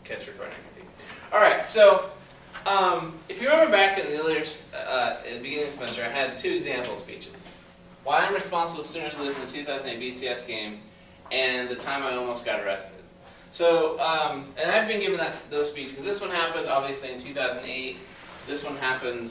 catch recording, I can see. All right, so if you remember back in the earlier, at the beginning of the semester, I had 2 example speeches. Why I'm responsible for students losing the 2008 BCS game, and the time I almost got arrested. So, and I've been given those speeches, because this one happened obviously in 2008. This one happened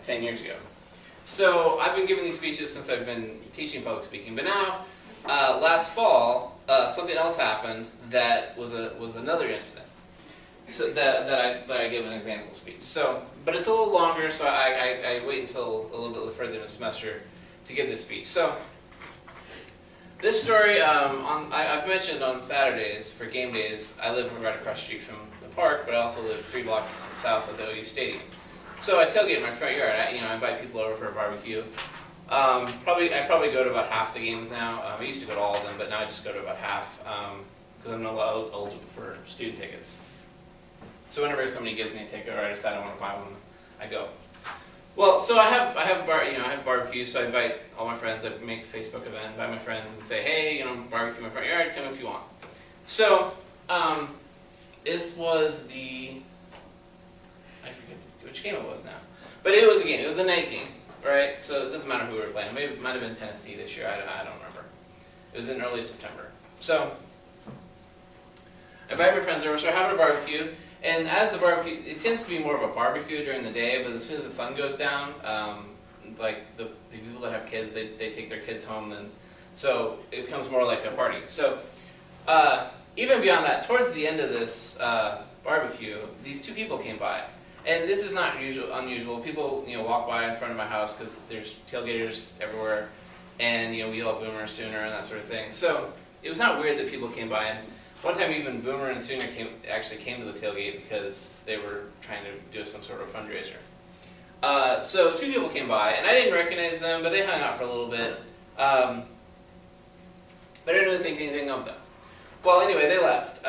10 years ago. So I've been giving these speeches since I've been teaching public speaking. But now, last fall, something else happened that was another incident. So that I give an example speech. So, but it's a little longer, so I wait until a little bit further in the semester to give this speech. So, this story, I've mentioned on Saturdays for game days, I live right across the street from the park, but I also live 3 blocks south of the OU Stadium. So I tailgate in my front yard. I invite people over for a barbecue. I probably go to about half the games now. I used to go to all of them, but now I just go to about half because I'm not eligible for student tickets. So whenever somebody gives me a ticket or I decide I want to buy one, I go. Well, so I have barbecue, so I invite all my friends. I make a Facebook event, invite my friends, and say, hey, barbecue in my front yard. Come if you want. So this was I forget which game it was now, but it was a game. It was a night game, right? So it doesn't matter who we were playing. Maybe it might have been Tennessee this year. I don't remember. It was in early September. So I invite my friends over. So we're having a barbecue. And as the barbecue, it tends to be more of a barbecue during the day, but as soon as the sun goes down, like the people that have kids, they take their kids home, and so it becomes more like a party. So even beyond that, towards the end of this barbecue, these 2 people came by. And this is not unusual. People walk by in front of my house because there's tailgaters everywhere, and we yell Boomer Sooner and that sort of thing. So it was not weird that people came by. And one time even Boomer and Sooner actually came to the tailgate because they were trying to do some sort of fundraiser. So 2 people came by, and I didn't recognize them, but they hung out for a little bit. But I didn't really think anything of them. Well, anyway, they left.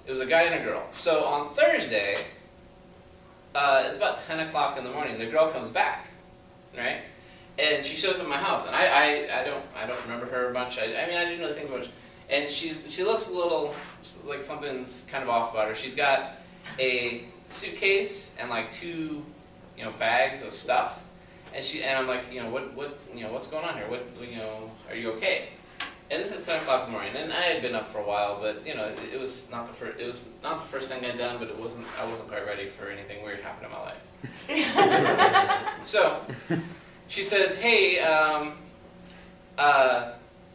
It was a guy and a girl. So on Thursday, it's about 10 o'clock in the morning. The girl comes back, right? And she shows up at my house, and I don't remember her much. I didn't really think much. And she looks a little like something's kind of off about her. She's got a suitcase and like 2, bags of stuff. And I'm like, what's going on here? Are you okay? And this is 10 o'clock in the morning, and I had been up for a while, but it was not the first thing I'd done, but I wasn't quite ready for anything weird happening in my life. So she says, hey, I'm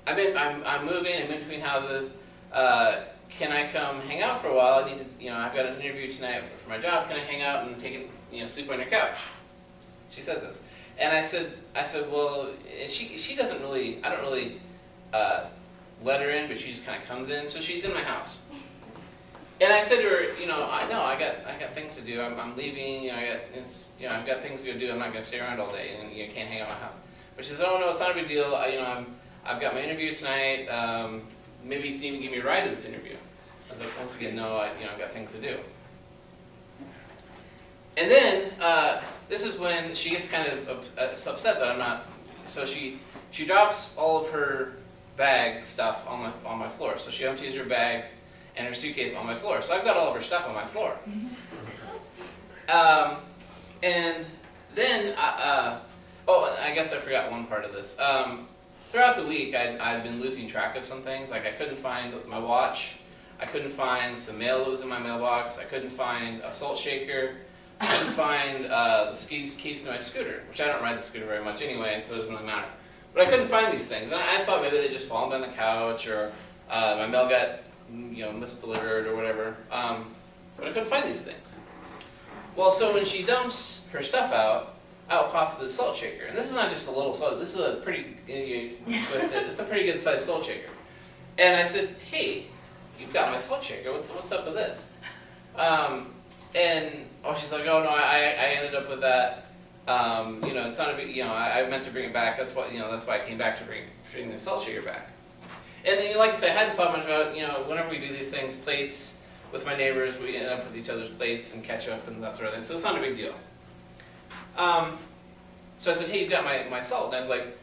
moving. I'm in between houses. Can I come hang out for a while? I need to, I've got an interview tonight for my job. Can I hang out and sleep on your couch? She says this, and I said, well, she doesn't really. I don't really let her in, but she just kind of comes in. So she's in my house, and I said to her, I got things to do. I'm leaving. I've got things to go do. I'm not going to stay around all day, and you can't hang out at my house. But she says, oh no, it's not a big deal. I've got my interview tonight. Maybe you can even give me a ride to this interview. I was like, once again, no, I've got things to do. And then this is when she gets kind of upset that I'm not. So she drops all of her bag stuff on my floor. So she empties her bags and her suitcase on my floor. So I've got all of her stuff on my floor. And then, I guess I forgot one part of this. Throughout the week, I'd been losing track of some things. Like I couldn't find my watch. I couldn't find some mail that was in my mailbox. I couldn't find a salt shaker. I couldn't find the keys to my scooter, which I don't ride the scooter very much anyway, so it doesn't really matter. But I couldn't find these things, and I thought maybe they'd just fallen down the couch, or my mail got misdelivered or whatever. But I couldn't find these things. Well, so when she dumps her stuff out pops the salt shaker, and this is not just a little salt. This is a pretty twisted. It's a pretty good sized salt shaker. And I said, hey, you've got my salt shaker. What's up with this? And she's like, oh no, I ended up with that. It's not a big, I meant to bring it back. That's why I came back to bring the salt shaker back. And then, like I said, I hadn't thought much about, whenever we do these things, plates with my neighbors, we end up with each other's plates and ketchup and that sort of thing. So it's not a big deal. So I said, hey, you've got my salt. And I was like,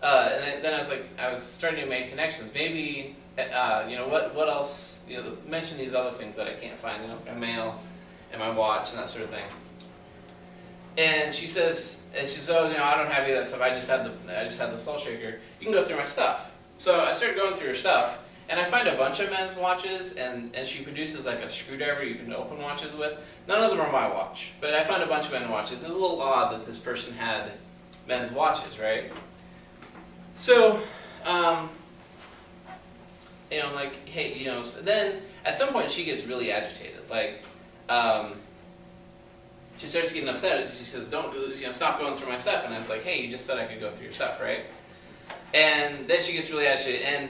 then I was starting to make connections. Maybe, what else? Mention these other things that I can't find. My mail, and my watch, and that sort of thing. And she says, oh, I don't have any of that stuff. I just had the salt shaker. You can go through my stuff. So I started going through her stuff, and I find a bunch of men's watches, and she produces like a screwdriver you can open watches with. None of them are my watch, but I found a bunch of men's watches. It's a little odd that this person had men's watches, right? So, I'm like, hey, so then at some point she gets really agitated. Like, she starts getting upset. She says, don't do this, stop going through my stuff. And I was like, hey, you just said I could go through your stuff, right? And then she gets really agitated. And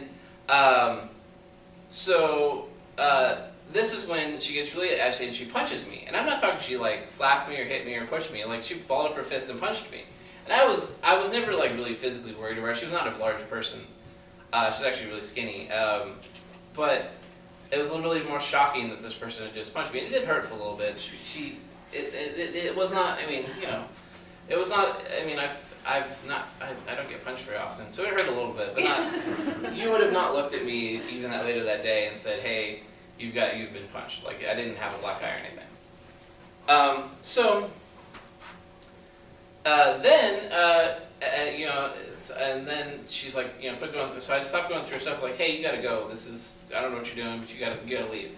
this is when she gets really agitated and she punches me. And I'm not talking she like slapped me or hit me or pushed me. Like she balled up her fist and punched me. And I was never like really physically worried about her. She was not a large person. She's actually really skinny. But it was really more shocking that this person had just punched me. And it did hurt for a little bit. It was not, it was not, I don't get punched very often, so it hurt a little bit, but not, you would have not looked at me even later that day and said, hey, you've been punched. Like, I didn't have a black eye or anything. And then she's like, quit going through, so I stopped going through stuff like, hey, you gotta go, I don't know what you're doing, but you gotta leave.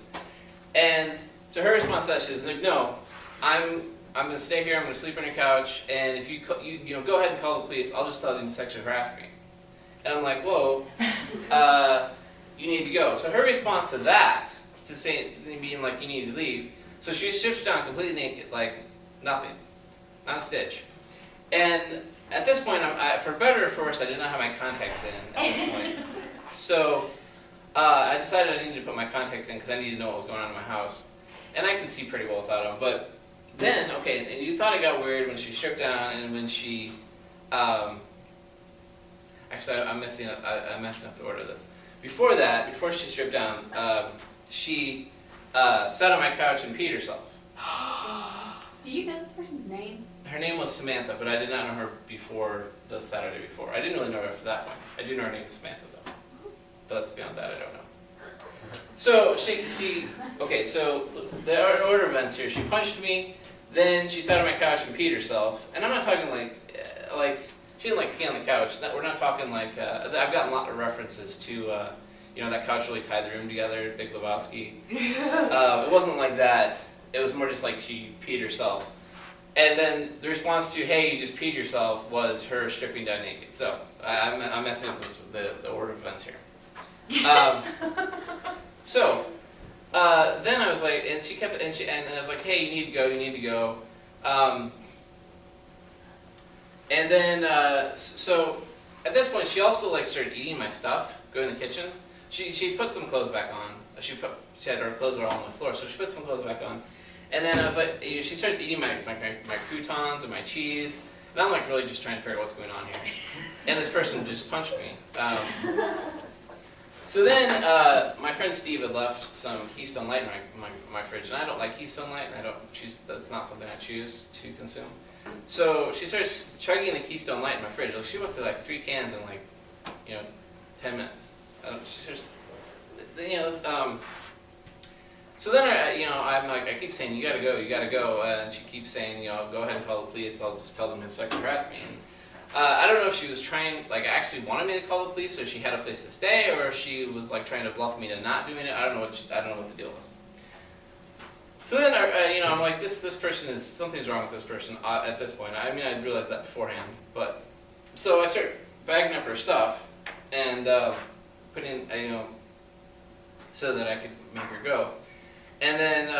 And to her response to that, she's like, no, I'm going to stay here, I'm going to sleep on your couch, and if you go ahead and call the police, I'll just tell them you sexually harassed me. And I'm like, whoa, you need to go. So her response to that, being like, you need to leave, so she strips down completely naked, like nothing, not a stitch. And at this point, for better or for worse, I did not have my contacts in at this point. So I decided I needed to put my contacts in because I needed to know what was going on in my house. And I can see pretty well without them, but then, okay, and you thought it got weird when she stripped down and when she, actually I'm messing up the order of this. Before she stripped down, she sat on my couch and peed herself. Do you know this person's name? Her name was Samantha, but I did not know her before the Saturday before. I didn't really know her after that point. I do know her name is Samantha though, but that's beyond that, I don't know. So okay, so the order of events here, she punched me, then she sat on my couch and peed herself, and I'm not talking like she didn't like pee on the couch. We're not talking like, I've gotten a lot of references to, that couch really tied the room together, Big Lebowski. It wasn't like that, it was more just like she peed herself. And then the response to, hey, you just peed yourself, was her stripping down naked. So I'm messing up the order of events here. Then I was like, and I was like, hey, you need to go. So at this point, she also like started eating my stuff, going in the kitchen. She put some clothes back on. She had her clothes were all on the floor, so she put some clothes back on. And then I was like, she starts eating my croutons and my cheese, and I'm like really just trying to figure out what's going on here. And this person just punched me. So then, my friend Steve had left some Keystone Light in my fridge, and I don't like Keystone Light, and that's not something I choose to consume. So she starts chugging the Keystone Light in my fridge. Like, she went through like 3 cans in like, 10 minutes. So then, I'm like, I keep saying, you gotta go, and she keeps saying, go ahead and call the police, I'll just tell them who sexually harassed me. And, I don't know if she was trying, actually wanted me to call the police, or she had a place to stay, or if she was trying to bluff me to not doing it. I don't know what the deal was. So then, I'm like, this person something's wrong with this person at this point. I mean, I realized that beforehand, but so I start bagging up her stuff and putting, so that I could make her go. And then,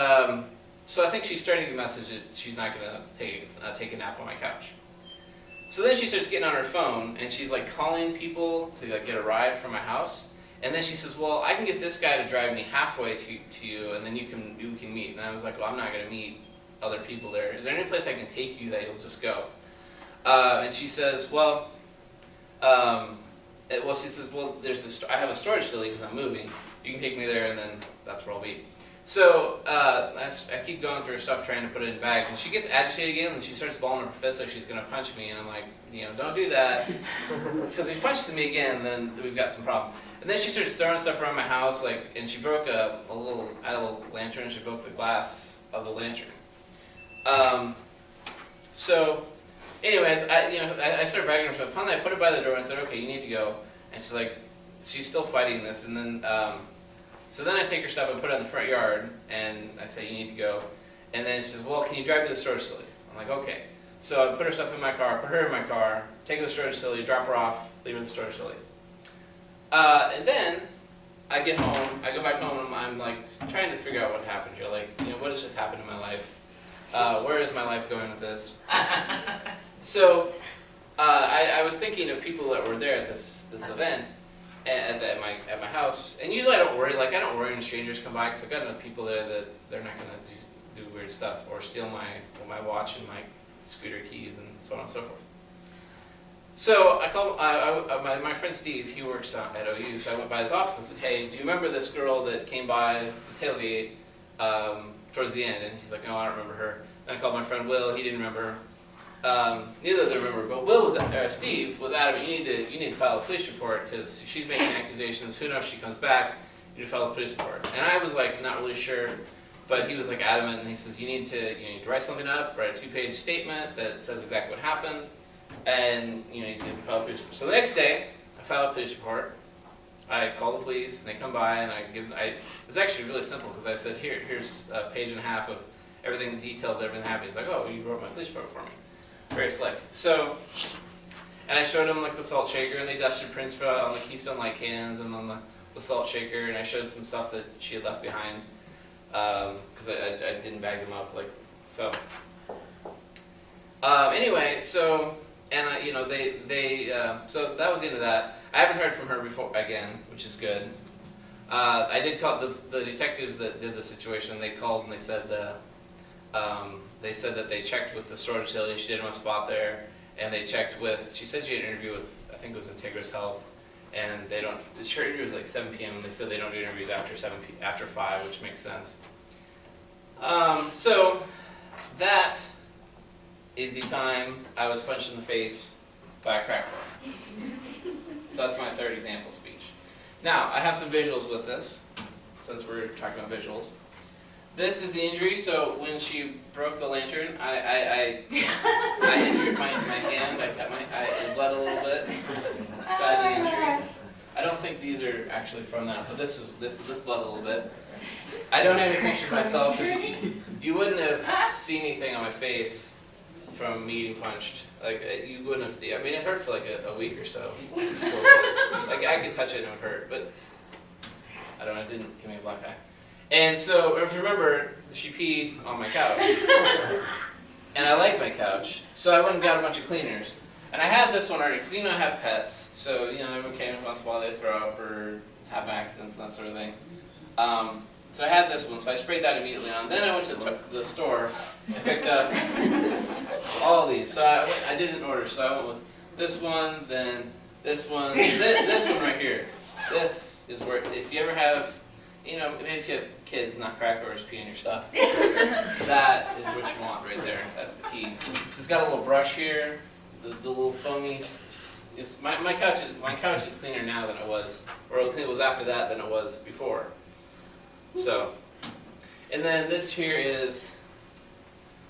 so I think she's starting to message that she's not gonna take a nap on my couch. So then she starts getting on her phone, and she's calling people to get a ride from my house. And then she says, well, I can get this guy to drive me halfway to you, and then you can meet. And I was like, well, I'm not going to meet other people there. Is there any place I can take you that you'll just go? And she says, well, she says, well, I have a storage facility because I'm moving. You can take me there, and then that's where I'll be. So I keep going through her stuff trying to put it in bags, and she gets agitated again, and she starts balling her fist like she's going to punch me, and I'm like, don't do that, because if she punches me again, then we've got some problems. And then she starts throwing stuff around my house, and she broke a little lantern. She broke the glass of the lantern. So, anyways, I started bagging her stuff. Finally, I put her by the door and said, "Okay, you need to go." And she's like, she's still fighting this, and then. So then I take her stuff and put it in the front yard, and I say, "You need to go." And then she says, "Well, can you drive me to the storage facility?" I'm like, "Okay." So I put her stuff in my car, put her in my car, take her to the storage facility, drop her off, leave her at the storage facility. And then I get home, I go back home, and I'm like trying to figure out what happened here. Like, what has just happened in my life? Where is my life going with this? So I was thinking of people that were there at this event. At my house, and usually I don't worry. Like, I don't worry when strangers come by, because I've got enough people there that they're not going to do weird stuff or steal my watch and my scooter keys and so on and so forth. So I called my friend Steve. He works at OU, so I went by his office and said, "Hey, do you remember this girl that came by the tailgate towards the end?" And he's like, "No, I don't remember her." Then I called my friend Will. He didn't remember her. Neither of them remember, but Steve was adamant, you need to file a police report, because she's making accusations. Who knows if she comes back? You need to file a police report. And I was like, not really sure, but he was like adamant, and he says, you need to write something up, write a 2-page statement that says exactly what happened, and you need to file a police report. So the next day, I filed a police report. I call the police, and they come by, and it was actually really simple, because I said, here's a page and a half of everything detailed, everything happened. He's like, "Oh, you wrote my police report for me." Very slick. So, and I showed them like the salt shaker, and they dusted prints on the Keystone Light cans and on the salt shaker, and I showed some stuff that she had left behind, because I didn't bag them up, like so. Anyway, so and so that was the end of that. I haven't heard from her before again, which is good. I did call the detectives that did the situation. They called and they said that they checked with the storage facility. She didn't want a spot there, and they checked with. She said she had an interview with, I think it was Integris Health, and they don't. Her interview was like 7 p.m. and they said they don't do interviews after 5, which makes sense. So that is the time I was punched in the face by a crack bar. So that's my third example speech. Now I have some visuals with this, since we're talking about visuals. This is the injury. So when she broke the lantern, I injured my hand. I bled a little bit. So I had an injury. I don't think these are actually from that, but this bled a little bit. I don't have any pictures of myself, because you wouldn't have seen anything on my face from me getting punched. Like, you wouldn't have. I mean, it hurt for like a week or so. Just a little bit. Like, I could touch it and it would hurt, but I don't know. It didn't give me a black eye. And so, if you remember, she peed on my couch. And I like my couch, so I went and got a bunch of cleaners. And I had this one already, because I have pets. So, everyone came once in a while, they throw up or have accidents and that sort of thing. So I had this one, so I sprayed that immediately on. Then I went to the store and picked up all of these. So I did in order. So I went with this one, then this one, this one right here. This is where, if you ever have, maybe if you have kids, not crackers, pee in your stuff, that is what you want right there. That's the key. It's got a little brush here, the little foamy. My couch is cleaner now than it was, or it was after that than it was before. So, and then this here is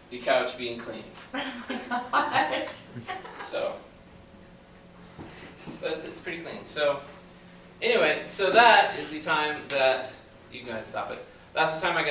the couch being clean. So it's pretty clean. So anyway, so that is the time that you can go ahead and stop it. That's the time I got